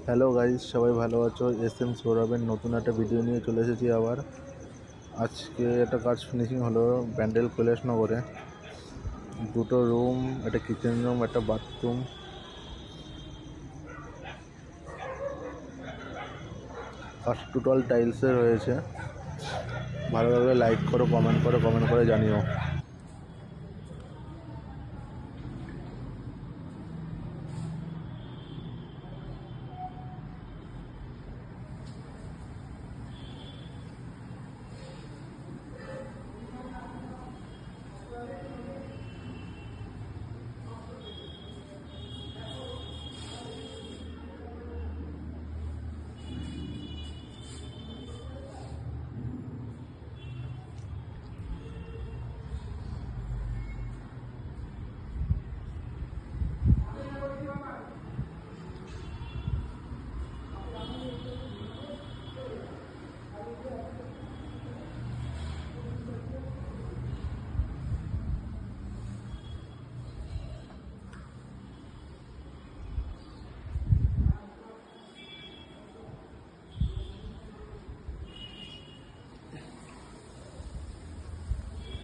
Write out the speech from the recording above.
Hello guys, সবাই ভালো আছো? এস সৌরভের নতুন একটা ভিডিও নিয়ে চলে এসেছি আবার। আজকে একটা কাজ ফিনিশিং হলো ব্যান্ডেল কৈলাসনগরে। দুটো রুম, একটা কিচেন রুম, একটা বাথরুম। ফার্স্ট টোটাল টাইলসের হয়েছে। ভালো লাগলে লাইক করো, কমেন্ট করে জানিও।